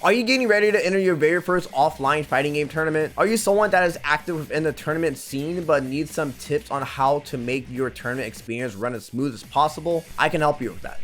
Are you getting ready to enter your very first offline fighting game tournament? Are you someone that is active within the tournament scene but needs some tips on how to make your tournament experience run as smooth as possible? I can help you with that.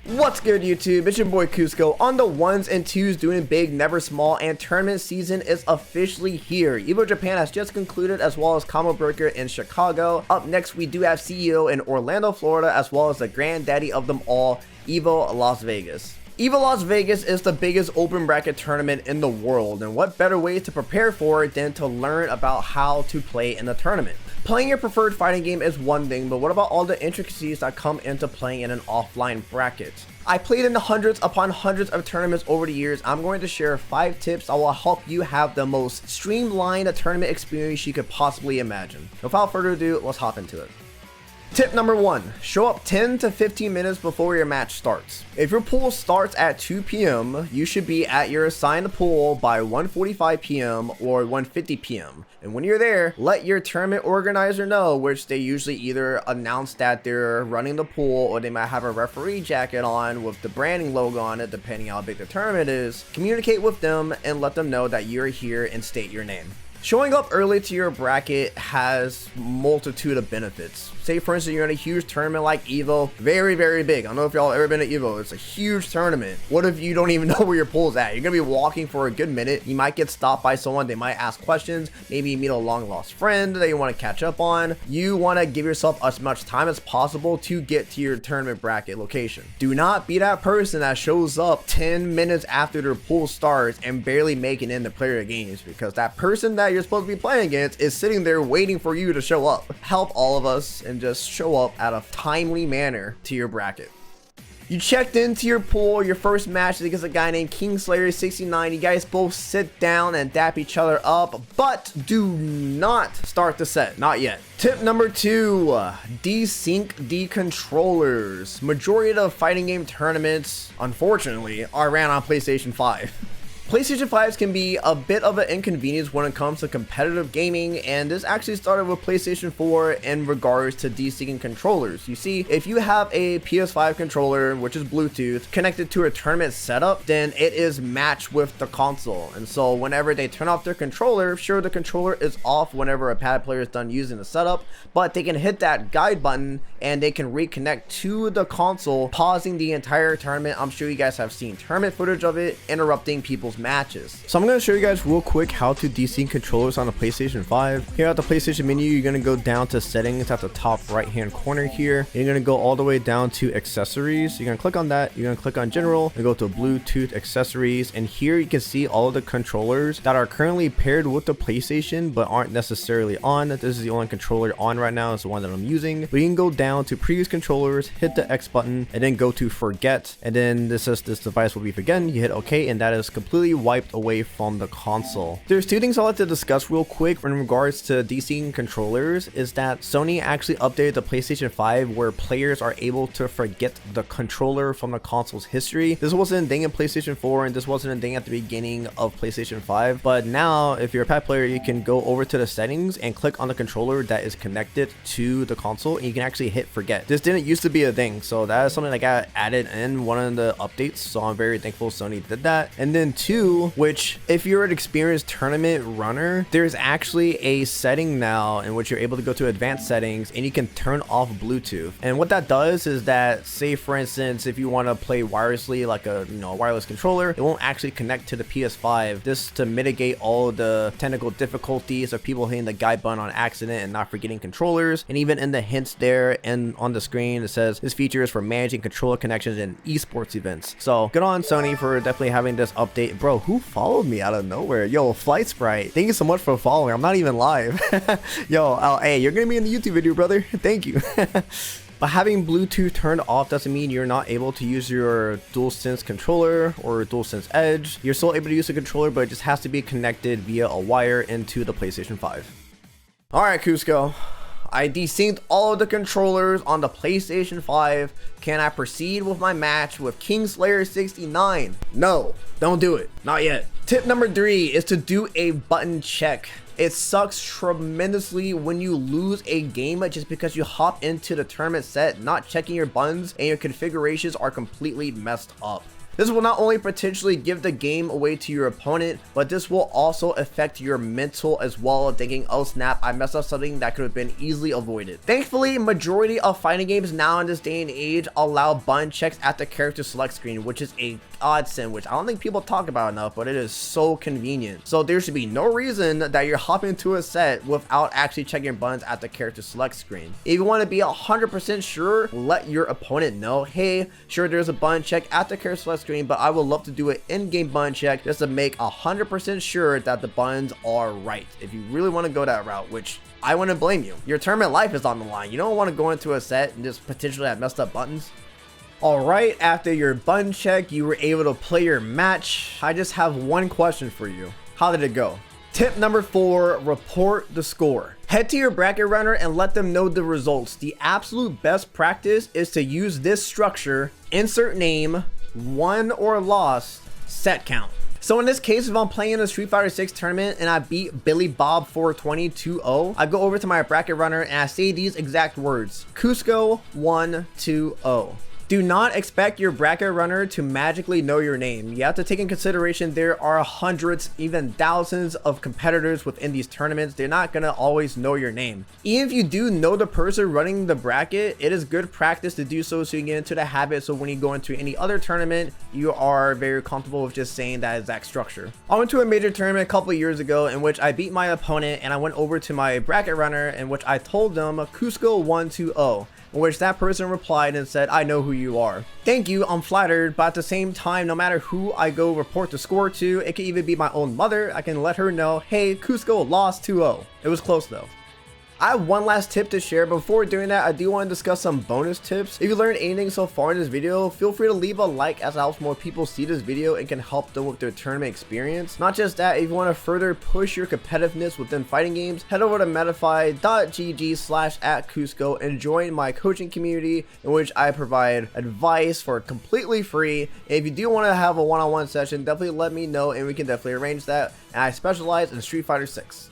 What's good, YouTube? It's your boy Cusco on the ones and twos, doing big, never small, and tournament season is officially here. Evo Japan has just concluded, as well as Combo Breaker in Chicago. Up next, we do have CEO in Orlando, Florida, as well as the granddaddy of them all, Evo Las Vegas. EVO Las Vegas is the biggest open bracket tournament in the world, and what better way to prepare for it than to learn about how to play in the tournament. Playing your preferred fighting game is one thing, but what about all the intricacies that come into playing in an offline bracket? I played in the hundreds upon hundreds of tournaments over the years. I'm going to share 5 tips that will help you have the most streamlined tournament experience you could possibly imagine. Without further ado, let's hop into it. Tip number 1, show up 10 to 15 minutes before your match starts. If your pool starts at 2 p.m., you should be at your assigned pool by 1:45 p.m. or 1:50 p.m. And when you're there, let your tournament organizer know, which they usually either announce that they're running the pool or they might have a referee jacket on with the branding logo on it, depending how big the tournament is. Communicate with them and let them know that you're here and state your name. Showing up early to your bracket has multitude of benefits. Say for instance, you're in a huge tournament like EVO, very big. I don't know if y'all ever been to EVO. It's a huge tournament. What if you don't even know where your pool's at? You're gonna be walking for a good minute. You might get stopped by someone. They might ask questions. Maybe you meet a long lost friend that you want to catch up on. You want to give yourself as much time as possible to get to your tournament bracket location. Do not be that person that shows up 10 minutes after their pool starts and barely making in the player games, because that person that you're supposed to be playing against is sitting there waiting for you to show up. Help all of us and just show up at a timely manner to your bracket. You checked into your pool. Your first match is against a guy named Kingslayer69. You guys both sit down and dap each other up, but do not start the set. Not yet. Tip number 2, desync the controllers. Majority of the fighting game tournaments, unfortunately, are ran on PlayStation 5. PlayStation 5s can be a bit of an inconvenience when it comes to competitive gaming, and this actually started with PlayStation 4 in regards to desyncing controllers. You see, if you have a PS5 controller, which is Bluetooth, connected to a tournament setup, then it is matched with the console. And so whenever they turn off their controller, sure, the controller is off whenever a pad player is done using the setup, but they can hit that guide button and they can reconnect to the console, pausing the entire tournament. I'm sure you guys have seen tournament footage of it, interrupting people's matches. So I'm going to show you guys real quick how to desync controllers on the PlayStation 5. Here at the PlayStation menu, you're going to go down to settings at the top right hand corner here. You're going to go all the way down to accessories. You're going to click on that. You're going to click on general and go to Bluetooth accessories, and here you can see all of the controllers that are currently paired with the PlayStation but aren't necessarily on. This is the only controller on right now. It's the one that I'm using. But you can go down to previous controllers, hit the X button, and then go to forget, and then this says this device will be forgotten. You hit OK, and that is completely wiped away from the console. There's 2 things I'd like to discuss real quick in regards to desyncing controllers. Is that Sony actually updated the PlayStation 5 where players are able to forget the controller from the console's history. This wasn't a thing in PlayStation 4, and this wasn't a thing at the beginning of PlayStation 5, but now if you're a pad player, you can go over to the settings and click on the controller that is connected to the console, and you can actually hit forget. This didn't used to be a thing, so that is something that got added in one of the updates, so I'm very thankful Sony did that. And then 2, which if you're an experienced tournament runner, there's actually a setting now in which you're able to go to advanced settings and you can turn off Bluetooth. And what that does is that, say for instance, if you want to play wirelessly, like a wireless controller, it won't actually connect to the PS5. This to mitigate all the technical difficulties of people hitting the guide button on accident and not forgetting controllers. And even in the hints there and on the screen, it says this feature is for managing controller connections in esports events. So good on Sony for definitely having this update. Bro, who followed me out of nowhere? Yo, Flight Sprite, thank you so much for following. I'm not even live. Yo, hey, you're gonna be in the YouTube video, brother. Thank you. But having Bluetooth turned off doesn't mean you're not able to use your DualSense controller or DualSense Edge. You're still able to use the controller, but it just has to be connected via a wire into the PlayStation 5. Alright, Cusco, I desynced all of the controllers on the PlayStation 5. Can I proceed with my match with Kingslayer69? No, don't do it. Not yet. Tip number 3 is to do a button check. It sucks tremendously when you lose a game just because you hop into the tournament set not checking your buttons and your configurations are completely messed up. This will not only potentially give the game away to your opponent, but this will also affect your mental as well, thinking, oh snap, I messed up something that could have been easily avoided. Thankfully, majority of fighting games now in this day and age allow button checks at the character select screen, which is a godsend, which I don't think people talk about enough, but it is so convenient. So there should be no reason that you're hopping into a set without actually checking buttons at the character select screen. If you want to be 100% sure, let your opponent know, hey, sure, there's a button check at the character select screen, but I would love to do an in-game button check just to make 100% sure that the buttons are right. If you really want to go that route, which I wouldn't blame you. Your tournament life is on the line. You don't want to go into a set and just potentially have messed up buttons. Alright, after your button check, you were able to play your match. I just have one question for you. How did it go? Tip number 4, report the score. Head to your bracket runner and let them know the results. The absolute best practice is to use this structure: insert name, won or lost, set count. So in this case, if I'm playing in a Street Fighter 6 tournament and I beat Billy Bob 420 2-0, I go over to my bracket runner and I say these exact words: Cusco 1-2-0. Do not expect your bracket runner to magically know your name. You have to take in consideration there are hundreds, even thousands of competitors within these tournaments. They're not going to always know your name. Even if you do know the person running the bracket, it is good practice to do so you can get into the habit, so when you go into any other tournament, you are very comfortable with just saying that exact structure. I went to a major tournament a couple of years ago in which I beat my opponent, and I went over to my bracket runner in which I told them Cusco 1-2-0. In which that person replied and said, I know who you are. Thank you, I'm flattered, but at the same time, no matter who I go report the score to, it can even be my own mother, I can let her know, hey, Cusco lost 2-0. It was close though. I have one last tip to share. Before doing that, I do want to discuss some bonus tips. If you learned anything so far in this video, feel free to leave a like, as it helps more people see this video and can help them with their tournament experience. Not just that, if you want to further push your competitiveness within fighting games, head over to medify.gg/@Cusco and join my coaching community, in which I provide advice for completely free. And if you do want to have a one-on-one session, definitely let me know and we can definitely arrange that. And I specialize in Street Fighter 6.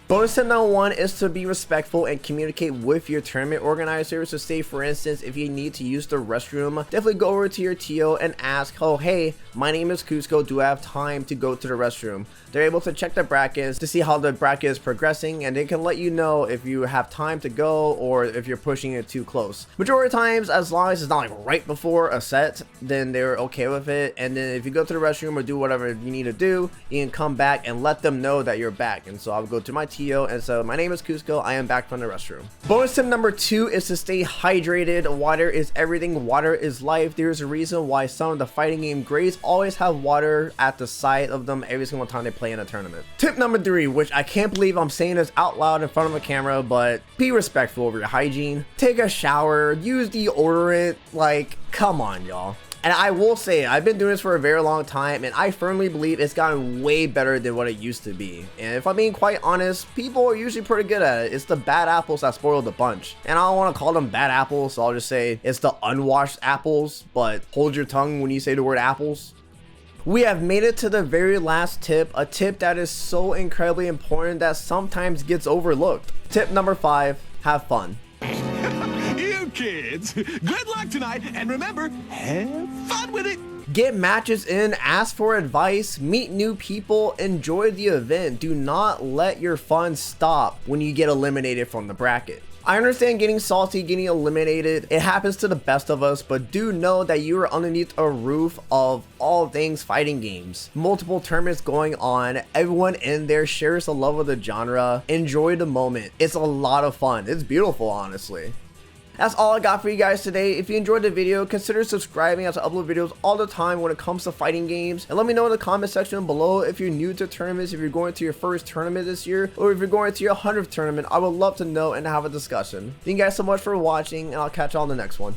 Bonus tip number 1 is to be respectful and communicate with your tournament organizers. So say, for instance, if you need to use the restroom, definitely go over to your TO and ask, oh, hey, my name is Cusco, do I have time to go to the restroom? They're able to check the brackets to see how the bracket is progressing, and they can let you know if you have time to go or if you're pushing it too close. Majority of times, as long as it's not like right before a set, then they're okay with it. And then if you go to the restroom or do whatever you need to do, you can come back and let them know that you're back. And so I'll go to my TO and so, my name is Cusco, I am back from the restroom. Bonus tip number 2 is to stay hydrated. Water is everything, water is life. There's a reason why some of the fighting game grades always have water at the side of them every single time they play in a tournament. Tip number 3, which I can't believe I'm saying this out loud in front of a camera, but be respectful of your hygiene. Take a shower, use deodorant, like, come on, y'all. And I will say, I've been doing this for a very long time, and I firmly believe it's gotten way better than what it used to be. And if I'm being quite honest, people are usually pretty good at it. It's the bad apples that spoil the bunch. And I don't want to call them bad apples, so I'll just say it's the unwashed apples, but hold your tongue when you say the word apples. We have made it to the very last tip, a tip that is so incredibly important that sometimes gets overlooked. Tip number 5, have fun. Kids, good luck tonight, and remember, have fun with it. Get matches in, ask for advice, meet new people, enjoy the event. Do not let your fun stop when you get eliminated from the bracket. I understand getting salty, getting eliminated, it happens to the best of us, but do know that you are underneath a roof of all things fighting games. Multiple tournaments going on, everyone in there shares the love of the genre. Enjoy the moment. It's a lot of fun. It's beautiful, honestly. That's all I got for you guys today. If you enjoyed the video, consider subscribing, as I upload videos all the time when it comes to fighting games. And let me know in the comment section below if you're new to tournaments, if you're going to your first tournament this year, or if you're going to your 100th tournament. I would love to know and have a discussion. Thank you guys so much for watching, and I'll catch you on the next one.